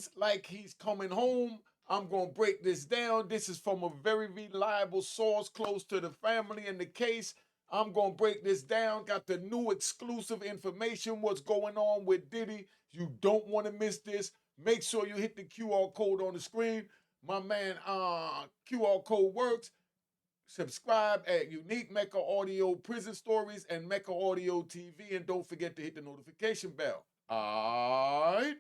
feels like he's coming home. I'm going to break this down. This is from a very reliable source close to the family in the case. I'm going to break this down. Got the new exclusive information, what's going on with Diddy. You don't want to miss this. Make sure you hit the QR code on the screen. My man, QR code works. Subscribe at Unique Mecca Audio Prison Stories and Mecca Audio TV. And don't forget to hit the notification bell. All right.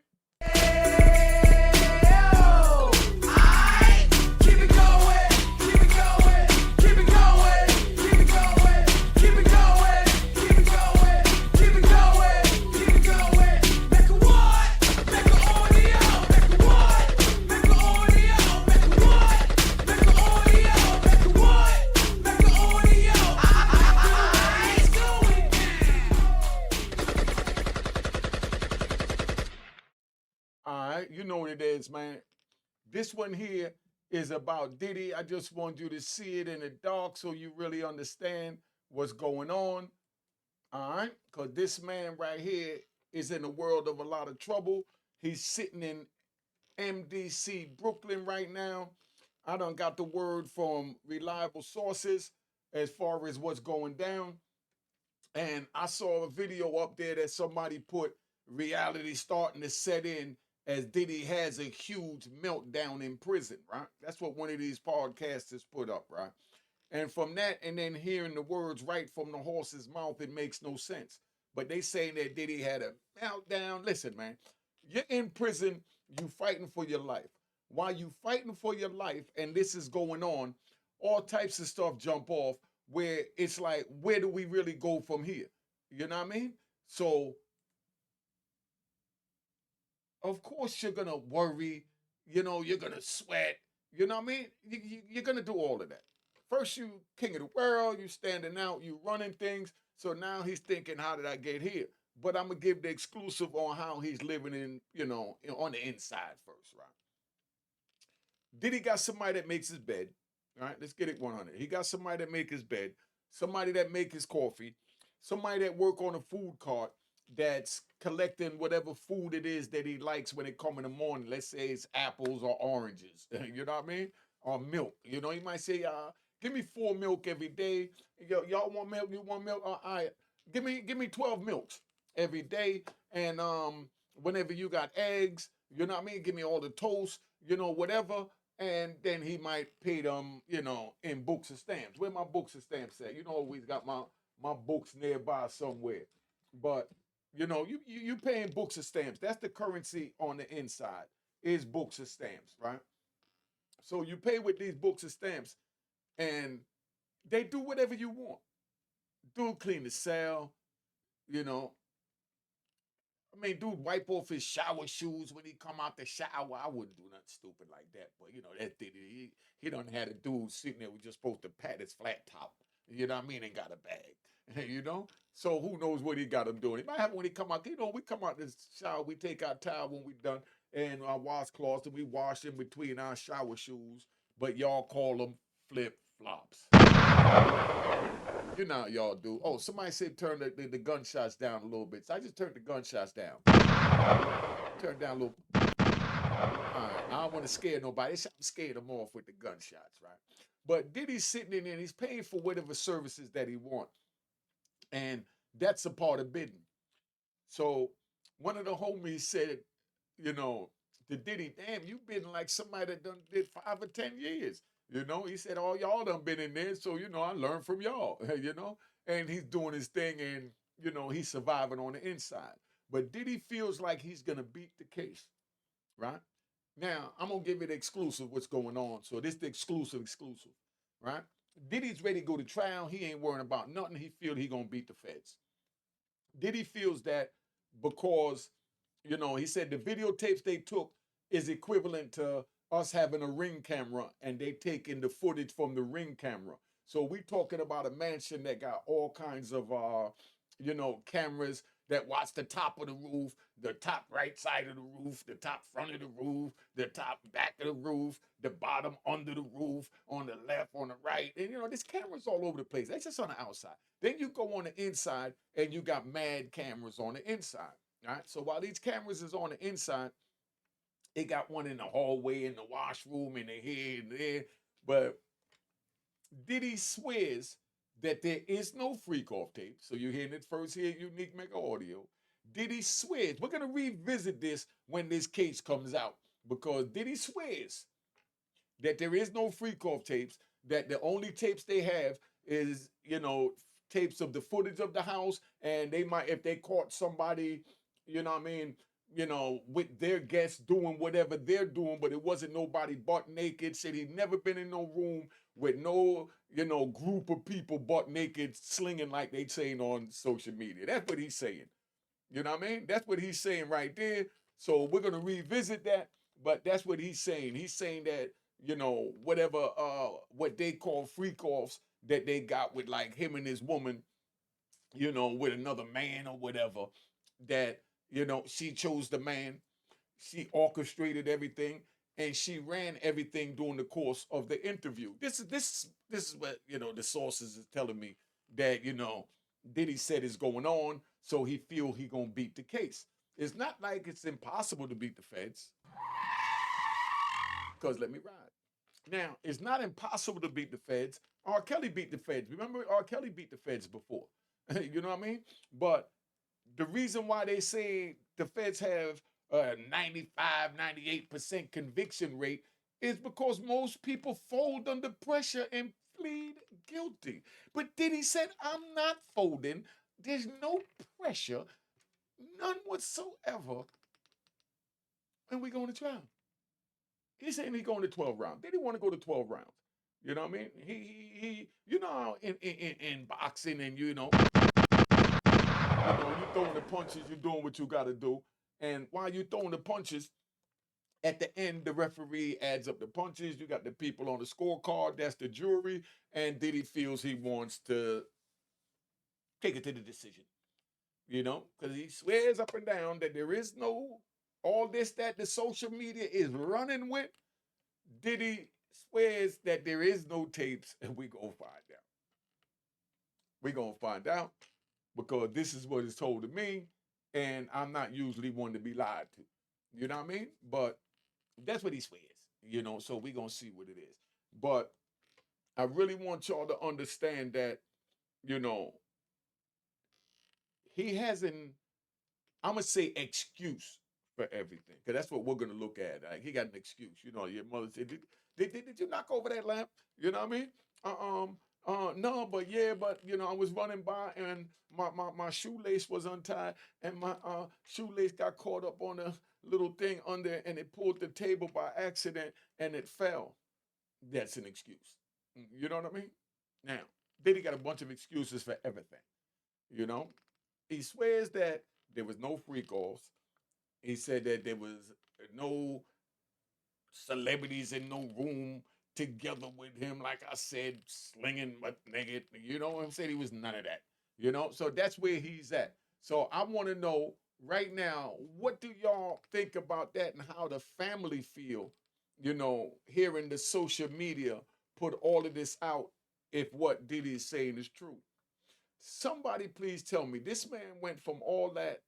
All right, you know what it is, man. This one here is about Diddy. I just want you to see it in the dark so you really understand what's going on. All right, because this man right here is in a world of a lot of trouble. He's sitting in MDC, Brooklyn right now. I done got the word from reliable sources as far as what's going down. And I saw a video up there that somebody put reality starting to set in as Diddy has a huge meltdown in prison, right? That's what one of these podcasters put up, right? And from that, and then hearing the words right from the horse's mouth, it makes no sense. But they saying that Diddy had a meltdown. Listen, man, you're in prison, you fighting for your life. While you fighting for your life, and this is going on, all types of stuff jump off where it's like, where do we really go from here? You know what I mean? So of course you're gonna worry, you're gonna sweat, you know what I mean? You're gonna do all of that. First, you king of the world, you standing out, you running things. So now he's thinking, how did I get here? But I'm gonna give the exclusive on how he's living in, on the inside first, right? Did he got somebody that makes his bed? All right, let's get it 100. He got somebody that make his bed, somebody that make his coffee, somebody that work on a food cart that's collecting whatever food it is that he likes when it come in the morning. Let's say it's apples or oranges. You know what I mean? Or milk. He might say, give me 4 milk every day. Y'all want milk? You want milk? All right. Give me 12 milks every day. And whenever you got eggs, you know what I mean? Give me all the toast, whatever. And then he might pay them, in books and stamps. Where my books and stamps at? Always got my books nearby somewhere. But you paying books and stamps. That's the currency on the inside is books and stamps, right? So you pay with these books and stamps, and they do whatever you want. Dude clean the cell, you know. I mean, dude wipe off his shower shoes when he come out the shower. I wouldn't do nothing stupid like that, but that thing he done had a dude sitting there who just supposed to pat his flat top. You know what I mean? And got a bag. So who knows what he got him doing? It might happen when he come out. We come out the shower, we take our towel when we done, and our washcloths, and we wash in between our shower shoes. But y'all call them flip flops. You know how y'all do. Oh, somebody said turn the gunshots down a little bit. So I just turned the gunshots down. Turn down a little. All right, I don't want to scare nobody. I'm scared them off with the gunshots, right? But Diddy's sitting in there and he's paying for whatever services that he wants. And that's a part of bidding. So one of the homies said, to Diddy, damn, you been like somebody that done did 5 or 10 years. He said, all y'all done been in there. So, I learned from y'all, and he's doing his thing and, he's surviving on the inside. But Diddy feels like he's going to beat the case, right? Now, I'm going to give you the exclusive what's going on. So this is the exclusive, right? Diddy's ready to go to trial. He ain't worrying about nothing. He feel he going to beat the feds. Diddy feels that because, he said the videotapes they took is equivalent to us having a ring camera and they taking the footage from the ring camera. So we talking about a mansion that got all kinds of, cameras that watch the top of the roof, the top right side of the roof, the top front of the roof, the top back of the roof, the bottom under the roof, on the left, on the right. And, there's cameras all over the place. That's just on the outside. Then you go on the inside and you got mad cameras on the inside. All right. So while these cameras is on the inside, They got one in the hallway, in the washroom, in the here and there. But Diddy swears that there is no freak off tape. So you're hearing it first here, Unique Mega Audio. Diddy swears. We're going to revisit this when this case comes out because Diddy swears that there is no freak off tapes, that the only tapes they have is, tapes of the footage of the house. And they might, if they caught somebody, you know what I mean, with their guests doing whatever they're doing, but it wasn't nobody butt naked. Said he'd never been in no room with no, group of people butt naked slinging like they saying on social media. That's what he's saying. You know what I mean? That's what he's saying right there. So we're gonna revisit that, but that's what he's saying. He's saying that, whatever what they call freak offs that they got with like him and his woman, with another man or whatever, that, she chose the man, she orchestrated everything, and she ran everything during the course of the interview. This is what, the sources is telling me that, Diddy said is going on, so he feel he gonna beat the case. It's not like it's impossible to beat the feds, because let me ride. Now, it's not impossible to beat the feds. R. Kelly beat the feds. Remember, R. Kelly beat the feds before. You know what I mean? But the reason why they say the feds have a 95, 98% conviction rate is because most people fold under pressure and plead guilty. But Diddy said, I'm not folding. There's no pressure, none whatsoever, and we going to trial. He's saying he's going to 12 rounds. Diddy want to go to 12 rounds. You know what I mean? He in boxing and you throwing the punches, you're doing what you got to do. And while you throwing the punches, at the end, the referee adds up the punches. You got the people on the scorecard, that's the jury, and Diddy feels he wants to take it to the decision. Because he swears up and down that there is no all this that the social media is running with. Diddy swears that there is no tapes, and we gonna find out. We gonna find out because this is what is told to me, and I'm not usually one to be lied to. You know what I mean? But that's what he swears. So we gonna see what it is. But I really want y'all to understand that, he has an, I'm gonna say, excuse for everything, because that's what we're gonna look at. Like, he got an excuse. Your mother said, did you knock over that lamp? You know what I mean? No, but yeah, but I was running by and my shoelace was untied and my shoelace got caught up on a little thing under and it pulled the table by accident and it fell. That's an excuse. You know what I mean? Now, then he got a bunch of excuses for everything. You know, he swears that there was no freak offs. He said that there was no celebrities in no room together with him, like I said, slinging butt naked. You know what I'm saying? He was none of that. So that's where he's at. So I want to know right now, what do y'all think about that and how the family feel, hearing the social media put all of this out if what Diddy is saying is true? Somebody please tell me, this man went from all that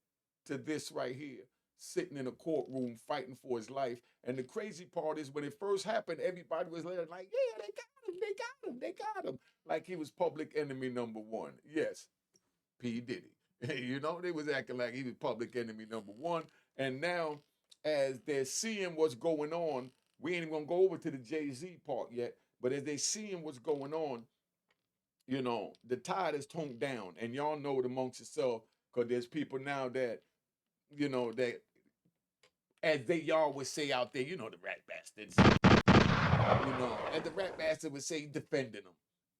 to this right here, sitting in a courtroom fighting for his life. And the crazy part is when it first happened, everybody was like, yeah, they got him, they got him, they got him. Like he was public enemy number one. Yes, P. Diddy. They was acting like he was public enemy number one. And now, as they're seeing what's going on, we ain't even gonna go over to the JayZ part yet, but as they seeing what's going on, the tide is toned down. And y'all know it amongst yourself, because there's people now that, that, as y'all would say out there, the rat bastards, and the rat bastard would say defending them.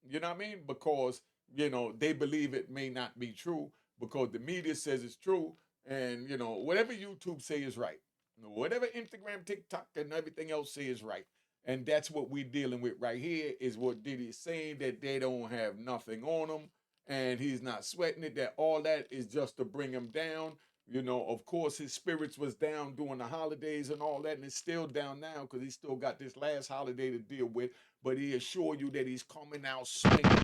You know what I mean? Because, they believe it may not be true because the media says it's true. And, whatever YouTube say is right. Whatever Instagram, TikTok, and everything else say is right. And that's what we're dealing with right here is what Diddy is saying, that they don't have nothing on him. And he's not sweating it, that all that is just to bring him down. Of course, his spirits was down during the holidays and all that, and it's still down now because he still got this last holiday to deal with. But he assure you that he's coming out swinging.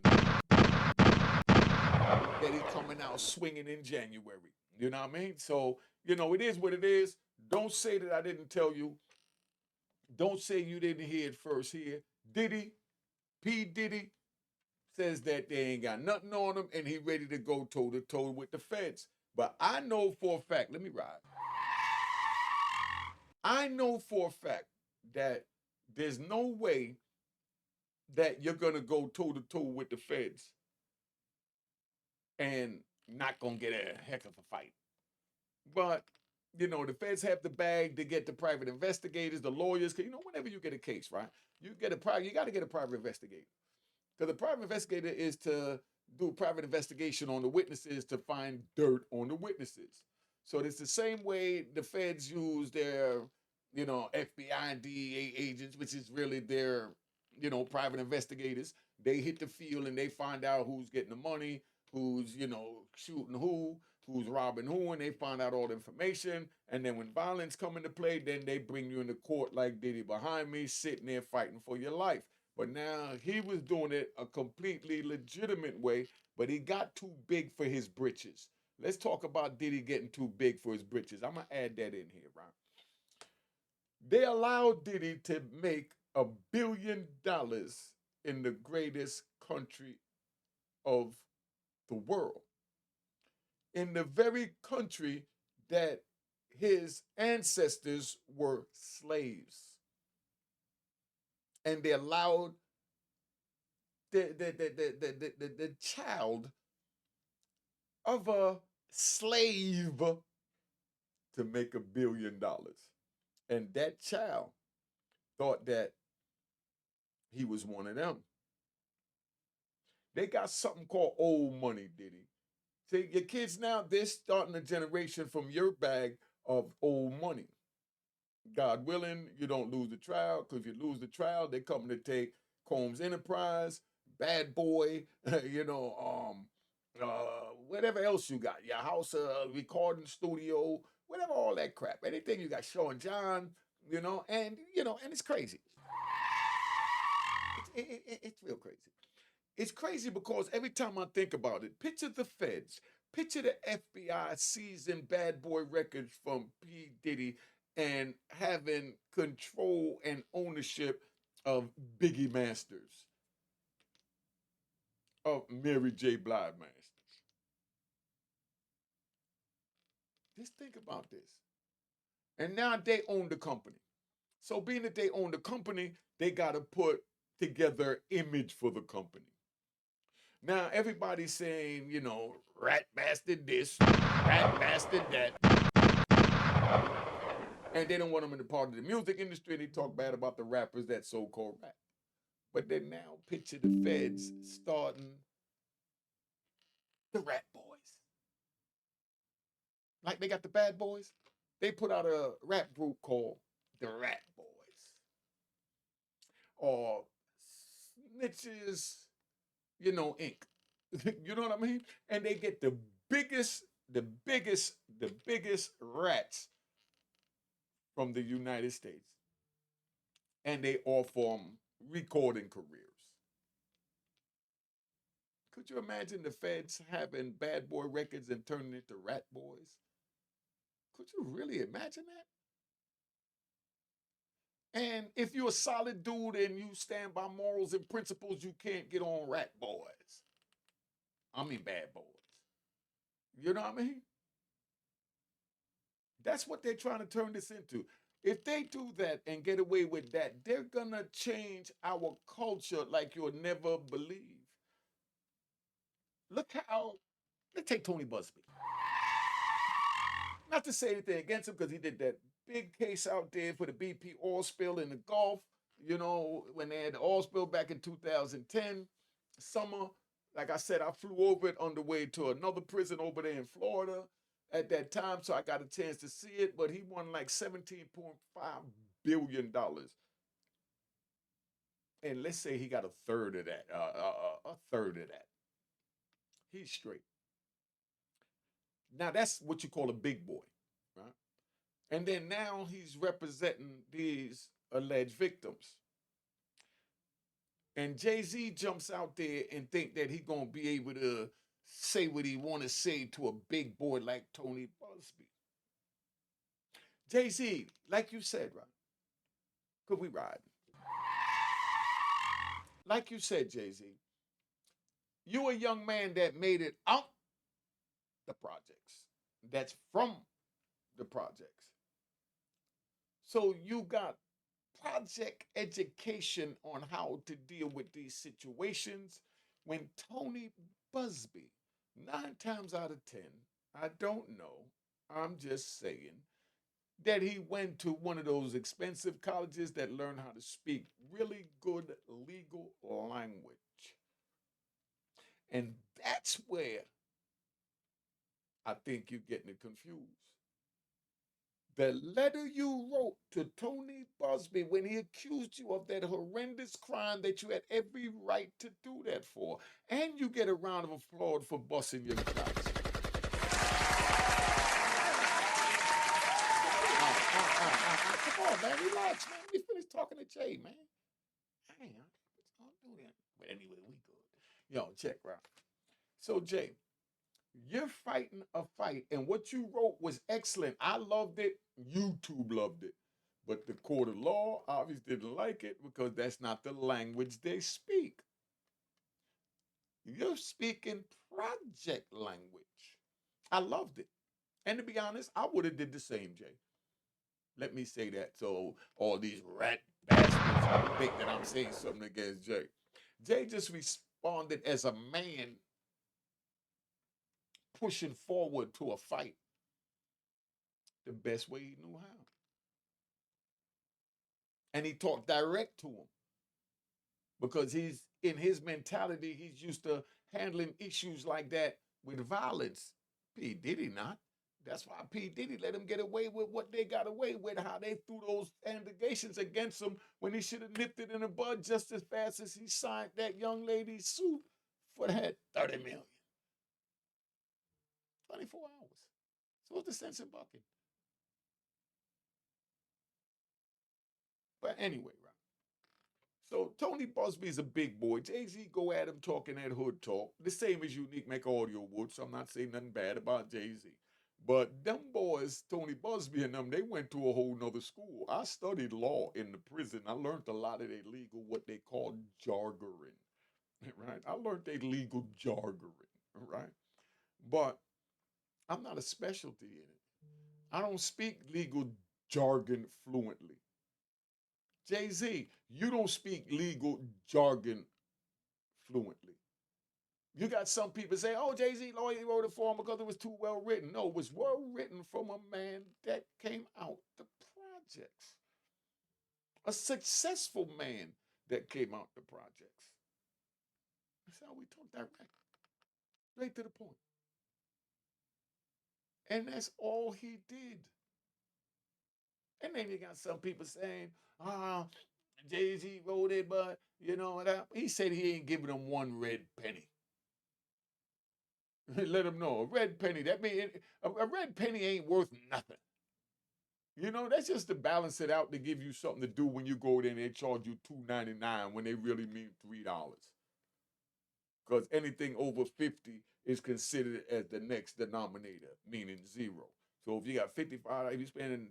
That he's coming out swinging in January. You know what I mean? So, it is what it is. Don't say that I didn't tell you. Don't say you didn't hear it first here. Diddy, P. Diddy, says that they ain't got nothing on him and he ready to go toe to toe with the feds. But I know for a fact, let me ride. I know for a fact that there's no way that you're gonna go toe to toe with the feds and not gonna get a heck of a fight. But the feds have the bag to get the private investigators, the lawyers. Cause whenever you get a case, right, you got to get a private investigator. Because the private investigator is to do private investigation on the witnesses to find dirt on the witnesses. So it's the same way the feds use their, FBI and DEA agents, which is really their, private investigators. They hit the field and they find out who's getting the money, who's, shooting who's robbing who, and they find out all the information. And then when violence come into play, then they bring you into court like Diddy behind me, sitting there fighting for your life. But now he was doing it a completely legitimate way, but he got too big for his britches. Let's talk about Diddy getting too big for his britches. I'm going to add that in here, right? They allowed Diddy to make $1 billion in the greatest country of the world. In the very country that his ancestors were slaves. And they allowed the child of a slave to make $1 billion. And that child thought that he was one of them. They got something called old money, Diddy. See, your kids now, they're starting a generation from your bag of old money. God willing, you don't lose the trial, because if you lose the trial, they come to take Combs Enterprise, Bad Boy, whatever else you got, your house, recording studio, whatever, all that crap, anything you got, Sean John, and it's crazy. It's real crazy. It's crazy because every time I think about it, picture the feds, picture the FBI seizing Bad Boy records from P. Diddy and having control and ownership of Biggie Masters, of Mary J. Blige Masters. Just think about this. And now they own the company. So being that they own the company, they got to put together image for the company. Now everybody's saying, rat bastard this, rat bastard that. And they don't want them in the part of the music industry. They talk bad about the rappers that so-called rap. But then now picture the feds starting the Rat Boys. Like they got the Bad Boys. They put out a rap group called the Rat Boys. Or Snitches, Inc. You know what I mean? And they get the biggest rats from the United States. And they all form recording careers. Could you imagine the feds having Bad Boy records and turning into Rat Boys? Could you really imagine that? And if you're a solid dude and you stand by morals and principles, you can't get on Rat Boys. I mean Bad Boys. You know what I mean? That's what they're trying to turn this into. If they do that and get away with that, they're gonna change our culture like you'll never believe. Look how, let's take Tony Busby. Not to say anything against him because he did that big case out there for the BP oil spill in the Gulf, when they had the oil spill back in 2010, summer. Like I said, I flew over it on the way to another prison over there in Florida at that time, so I got a chance to see it, but he won like $17.5 billion. And let's say he got a third of that, a third of that. He's straight. Now that's what you call a big boy, right? And then now he's representing these alleged victims. And JayZ jumps out there and think that he gonna be able to say what he want to say to a big boy like Tony Busby. JayZ, like you said, right? Could we ride? Like you said, JayZ, you a young man that made it out the projects. That's from the projects. So you got project education on how to deal with these situations. When Tony Busby, 9 times out of 10, I don't know, I'm just saying, that he went to one of those expensive colleges that learn how to speak really good legal language. And that's where I think you're getting it confused. The letter you wrote to Tony Busby when he accused you of that horrendous crime that you had every right to do that for. And you get a round of applause for busting your chops. Come on, man. Relax, man. We finished talking to Jay, man. Damn, don't do that. But anyway, we good. Yo, check, right? So, Jay, you're fighting a fight, and what you wrote was excellent. I loved it. YouTube loved it. But the court of law obviously didn't like it because that's not the language they speak. You're speaking project language. I loved it. And to be honest, I would have did the same, Jay. Let me say that so all these rat bastards think that I'm saying something against Jay. Jay just responded as a man pushing forward to a fight the best way he knew how. And he talked direct to him because he's in his mentality, he's used to handling issues like that with violence. P. Diddy not. That's why P. Diddy let him get away with what they got away with, how they threw those allegations against him when he should have nipped it in the bud just as fast as he signed that young lady's suit for that 30 million. 24 hours. So what's the sense in bucking? But anyway, right. So Tony Busby's a big boy. JayZ go at him talking that hood talk. The same as Unique Mecca Audio would, so I'm not saying nothing bad about JayZ. But them boys, Tony Busby and them, they went to a whole nother school. I studied law in the prison. I learned a lot of their legal, what they call jargoning, right? I learned their legal jargoning, right? But I'm not a specialty in it. I don't speak legal jargon fluently. JayZ, you don't speak legal jargon fluently. You got some people say, oh, JayZ lawyer wrote it for him because it was too well written. No, it was well written from a man that came out the projects. A successful man that came out the projects. That's how we talk direct. Straight to the point. And that's all he did. And then you got some people saying, JayZ wrote it, but you know, he said he ain't giving them one red penny. Let him know. A red penny, that means a red penny ain't worth nothing. You know, that's just to balance it out to give you something to do when you go there and they charge you $2.99 when they really mean $3. Because anything over 50 is considered as the next denominator, meaning zero. So if you got 55, if you're spending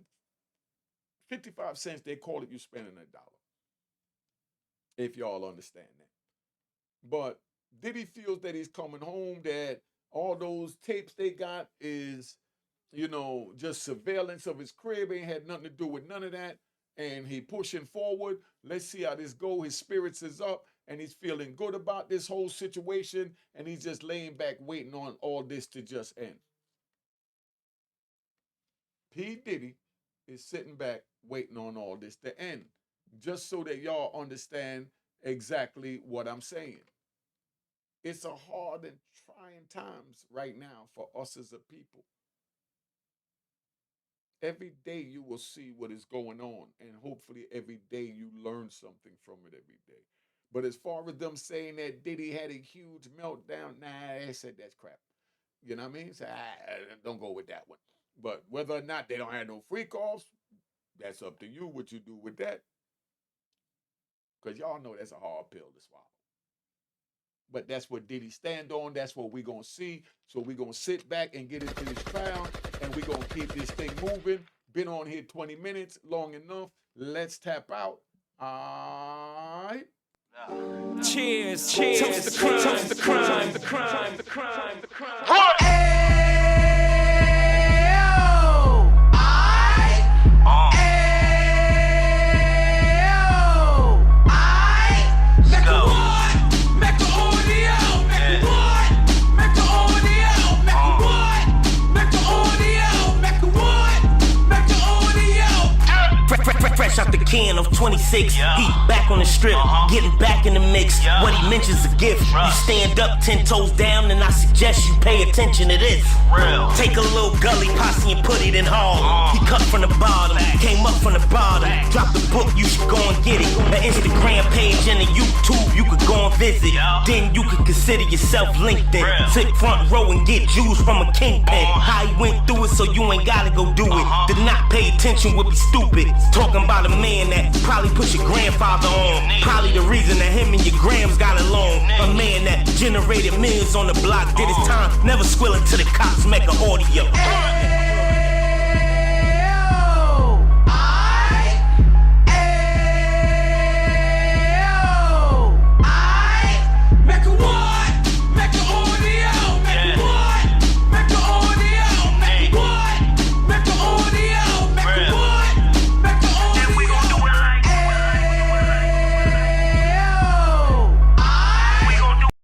55 cents, they call it you spending $1. If y'all understand that. But Diddy feels that he's coming home, that all those tapes they got is, you know, just surveillance of his crib. Ain't had nothing to do with none of that. And he pushing forward. Let's see how this go. His spirits is up and he's feeling good about this whole situation. And he's just laying back waiting on all this to just end. P. Diddy is sitting back waiting on all this to end. Just so that y'all understand exactly what I'm saying. It's a hard and trying times right now for us as a people. Every day you will see what is going on, and hopefully every day you learn something from it every day. But as far as them saying that Diddy had a huge meltdown, nah, they said that's crap. You know what I mean? So don't go with that one. But whether or not they don't have no freak offs, that's up to you what you do with that. Because y'all know that's a hard pill to swallow. But that's what Diddy stand on. That's what we're going to see. So we're going to sit back and get into this trial, and we're going to keep this thing moving. Been on here 20 minutes, long enough. Let's tap out. Alright. Cheers, cheers, toast the crime, toast the crime, the crime, the crime, the crime. Fresh out the can of 26, He back on the strip, getting back in the mix. What he mentions a gift. You stand up 10 toes down, and I suggest you pay attention to this. Take a little gully posse and put it in hall. He cut from the bottom, came up from the bottom. Drop the book, you should go and get it. The Instagram page and the YouTube, you could go and visit. Then you could consider yourself LinkedIn. Sit front row and get Jews from a kingpin. How he went through it, so you ain't gotta go do it. To not pay attention would be stupid. Talking about a man that probably put your grandfather on. Probably the reason that him and your grams got along. A man that generated millions on the block, did his time, never squilling to the cops, Mecca audio.